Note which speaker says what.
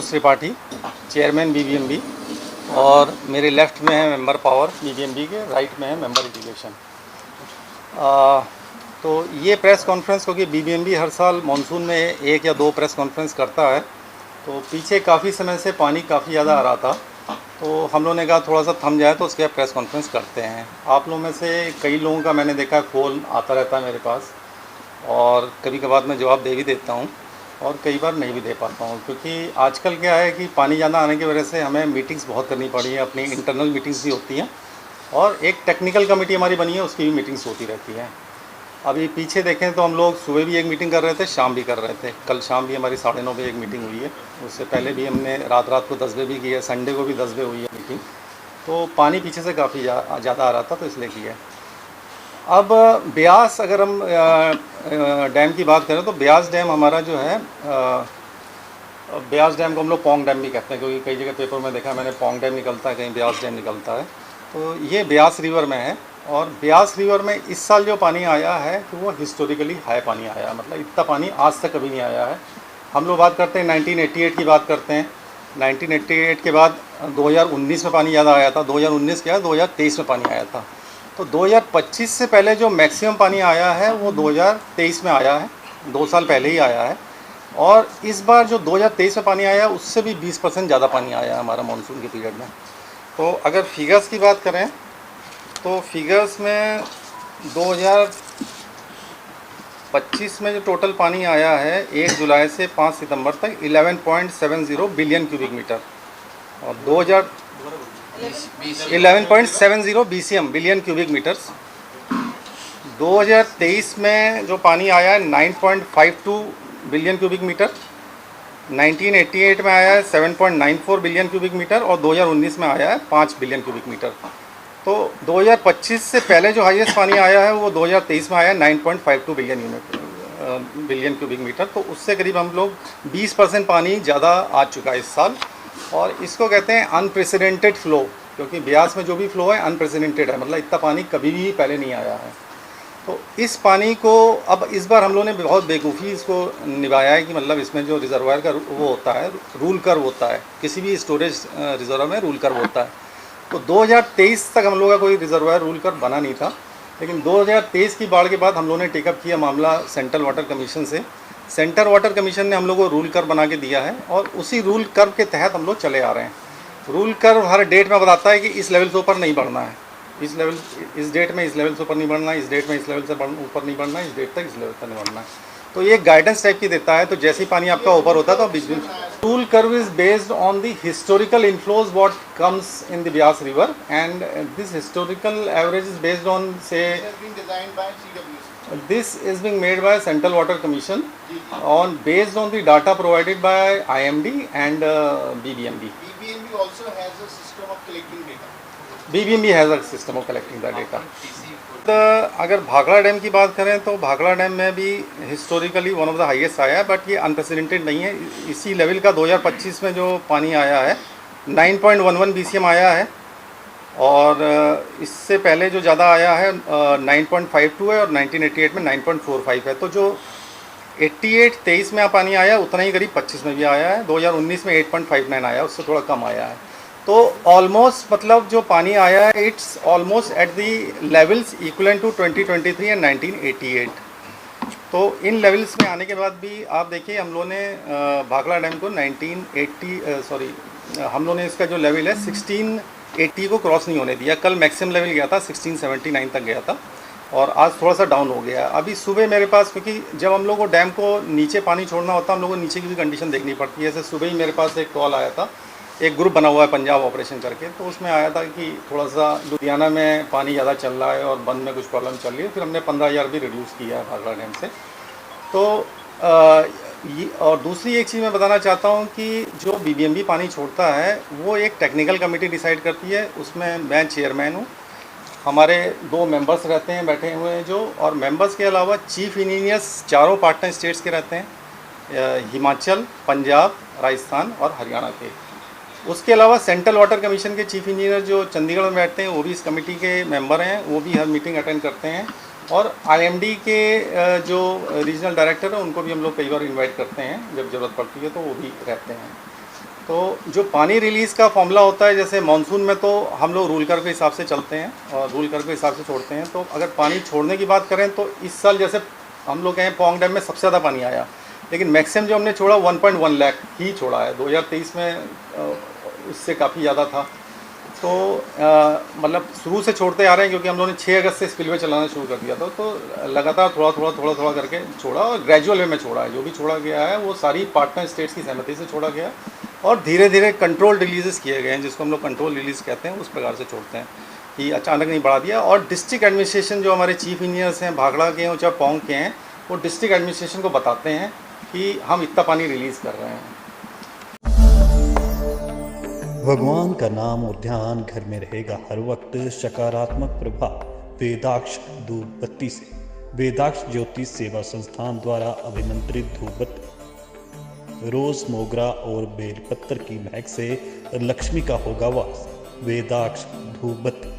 Speaker 1: Manoj Tripathi, chairman BBMB, और मेरे left में है मेंबर पावर बीबीएमबी के, राइट में है मेंबर इरिगेशन। तो ये प्रेस कॉन्फ्रेंस, क्योंकि बीबीएमबी हर साल मानसून में एक या दो प्रेस कॉन्फ्रेंस करता है, तो पीछे काफ़ी समय से पानी काफ़ी ज़्यादा आ रहा था, तो हम लोगों ने कहा थोड़ा सा थम जाए तो उसके बाद प्रेस कॉन्फ्रेंस करते हैं। आप लोगों में से कई लोगों का मैंने देखा फ़ोन आता रहता है मेरे पास, और कभी कभार मैं जवाब दे भी देता हूँ और कई बार नहीं भी दे पाता हूँ, क्योंकि आजकल क्या है कि पानी ज़्यादा आने की वजह से हमें मीटिंग्स बहुत करनी पड़ी है, अपनी इंटरनल मीटिंग्स भी होती हैं, और एक टेक्निकल कमेटी हमारी बनी है, उसकी भी मीटिंग्स होती रहती हैं। अभी पीछे देखें तो हम लोग सुबह भी एक मीटिंग कर रहे थे, शाम भी कर रहे थे। कल शाम भी हमारी 9:30 बजे एक मीटिंग हुई है, उससे पहले भी हमने रात को 10 बजे भी की है, संडे को भी 10 बजे हुई है मीटिंग। तो पानी पीछे से काफ़ी ज़्यादा आ रहा था, तो इसलिए किया है। अब ब्यास, अगर हम डैम की बात करें तो ब्यास डैम हमारा जो है, ब्यास डैम को हम लोग पोंग डैम भी कहते हैं, क्योंकि कई जगह पेपर में देखा मैंने पोंग डैम निकलता है, कहीं ब्यास डैम निकलता है। तो ये ब्यास रिवर में है, और ब्यास रिवर में इस साल जो पानी आया है तो वो हिस्टोरिकली हाई पानी आया है, मतलब इतना पानी आज तक कभी नहीं आया है। हम लोग बात करते हैं 1988 की बात करते हैं, 1988 के बाद 2019 में पानी ज़्यादा आया था, 2019 के बाद 2023 में पानी आया था। तो 2025 से पहले जो मैक्सिमम पानी आया है वो 2023 में आया है, 2 साल पहले ही आया है। और इस बार जो 2023 में पानी आया उससे भी 20% ज़्यादा पानी आया है हमारा मानसून के पीरियड में। तो अगर फिगर्स की बात करें तो फिगर्स में 2025 में जो टोटल पानी आया है 1 जुलाई से 5 सितंबर तक 11.70 बिलियन क्यूबिक मीटर, और 11.70 BCM बिलियन क्यूबिक मीटर्स। 2023 में जो पानी आया है 9.52 बिलियन क्यूबिक मीटर, 1988 में आया है 7.94 बिलियन क्यूबिक मीटर, और 2019 में आया है 5 बिलियन क्यूबिक मीटर। तो 2025 से पहले जो हाईएस्ट पानी आया है वो 2023 में आया है 9.52 बिलियन क्यूबिक मीटर। तो उससे करीब हम लोग 20% पानी ज़्यादा आ चुका है इस साल, और इसको कहते हैं अनप्रेसिडेंटेड फ्लो, क्योंकि ब्यास में जो भी फ्लो है अनप्रेसिडेंटेड है, मतलब इतना पानी कभी भी पहले नहीं आया है। तो इस पानी को अब इस बार हम लोगों ने बहुत बेवकूफ़ी इसको निभाया है, कि मतलब इसमें जो रिजर्वायर का वो होता है, रूल कर्व होता है, किसी भी स्टोरेज रिजर्व में रूल कर्व होता है। तो 2023 तक हम लोग का कोई रिजर्वायर रूल कर्व बना नहीं था, लेकिन 2023 की बाढ़ के बाद हम लोगों ने टेकअप किया मामला सेंट्रल वाटर कमीशन से। सेंट्रल वाटर कमीशन ने हम लोग को रूल कर्व बना के दिया है, और उसी रूल कर्व के तहत हम लोग चले आ रहे हैं। रूल कर्व हर डेट में बताता है कि इस लेवल से ऊपर नहीं बढ़ना है, इस डेट में इस लेवल से ऊपर नहीं बढ़ना है, इस डेट में इस लेवल से ऊपर नहीं बढ़ना है, इस डेट तक इस लेवल तक नहीं बढ़ना है। तो ये गाइडेंस टाइप की देता है। तो जैसे ही पानी आपका ऊपर होता है तो बीच में rule curve is based on the historical inflows what comes in the Beas river, and this historical average is based on से this is being made by Central Water Commission on based on the data provided by IMD and BBMB.
Speaker 2: BBMB also has a system of collecting data.
Speaker 1: BBMB has a system of collecting the data. तो अगर Bhakra dam की बात करें तो Bhakra dam में भी historically one of the highest आया है, बट ये अनप्रेसिडेंटेड नहीं है। इसी लेवल का 2025 में जो पानी आया है 9.11 BCM आया है, और इससे पहले जो ज़्यादा आया है 9.52 है, और 1988 में 9.45 है। तो जो 23 में पानी आया उतना ही करीब 25 में भी आया है। 2019 में 8.59 आया, उससे थोड़ा कम आया है। तो ऑलमोस्ट मतलब जो पानी आया है it's almost at the levels equivalent to 2023 and 1988। तो इन लेवल्स में आने के बाद भी आप देखिए हम लोगों ने भाखड़ा डैम को 1980 हम लोगों ने इसका जो लेवल है 1680 को क्रॉस नहीं होने दिया। कल मैक्सिमम लेवल गया था 1679 तक गया था, और आज थोड़ा सा डाउन हो गया। अभी सुबह मेरे पास, क्योंकि जब हम लोग को डैम को नीचे पानी छोड़ना होता है हम लोग को नीचे की भी कंडीशन देखनी पड़ती है। जैसे सुबह ही मेरे पास एक कॉल आया था, एक ग्रुप बना हुआ है पंजाब ऑपरेशन करके, तो उसमें आया था कि थोड़ा सा लुधियाना में पानी ज़्यादा चल रहा है और बंद में कुछ प्रॉब्लम चल रही है। फिर हमने 15,000 भी रिड्यूस किया है भाखड़ा डैम से। तो और दूसरी एक चीज़ मैं बताना चाहता हूँ कि जो बीबीएमबी पानी छोड़ता है वो एक टेक्निकल कमेटी डिसाइड करती है, उसमें मैं चेयरमैन हूँ, हमारे 2 मेंबर्स रहते हैं बैठे हुए हैं जो, और मेंबर्स के अलावा चीफ इंजीनियर्स चारों पार्टनर स्टेट्स के रहते हैं, हिमाचल, पंजाब, राजस्थान और हरियाणा के। उसके अलावा सेंट्रल वाटर कमीशन के चीफ इंजीनियर जो चंडीगढ़ में बैठते हैं वो भी इस कमेटी के मेंबर हैं, वो भी हर मीटिंग अटेंड करते हैं। और आईएमडी के जो रीजनल डायरेक्टर हैं उनको भी हम लोग कई बार इनवाइट करते हैं, जब ज़रूरत पड़ती है तो वो भी रहते हैं। तो जो पानी रिलीज़ का फॉर्मूला होता है, जैसे मानसून में तो हम लोग रूल कर के हिसाब से चलते हैं और रूल कर के हिसाब से छोड़ते हैं। तो अगर पानी छोड़ने की बात करें तो इस साल जैसे हम लोग कहें पोंग डैम में सबसे ज़्यादा पानी आया, लेकिन मैक्सिमम जो हमने छोड़ा 1.1 लाख ही छोड़ा है। 2023 में उससे काफ़ी ज़्यादा था। तो मतलब शुरू से छोड़ते आ रहे हैं, क्योंकि हम लोगों ने 6 अगस्त से स्पिलवे चलाना शुरू कर दिया था। तो लगातार थोड़ा करके छोड़ा और ग्रेजुअल वे में छोड़ा है। जो भी छोड़ा गया है वो सारी पार्टनर स्टेट्स की सहमति से छोड़ा गया और धीरे धीरे कंट्रोल रिलीजेस किए गए हैं, जिसको हम लोग कंट्रोल रिलीज़ कहते हैं। उस प्रकार से छोड़ते हैं कि अचानक नहीं बढ़ा दिया। और डिस्ट्रिक्ट एडमिनिस्ट्रेशन जो हमारे चीफ इंजीनियर्स हैं, भाखड़ा के हैं, चाहे पोंग के हैं, वो डिस्ट्रिक्ट एडमिनिस्ट्रेशन को बताते हैं कि हम इतना पानी रिलीज़ कर रहे हैं।
Speaker 3: भगवान का नाम और ध्यान घर में रहेगा हर वक्त। सकारात्मक प्रभाव वेदाक्ष धूप बत्ती से। वेदाक्ष ज्योतिष सेवा संस्थान द्वारा अभिमंत्रित धूप बत्ती रोज, मोगरा और बेलपत्र की महक से लक्ष्मी का होगा वास। वेदाक्ष धूप बत्ती।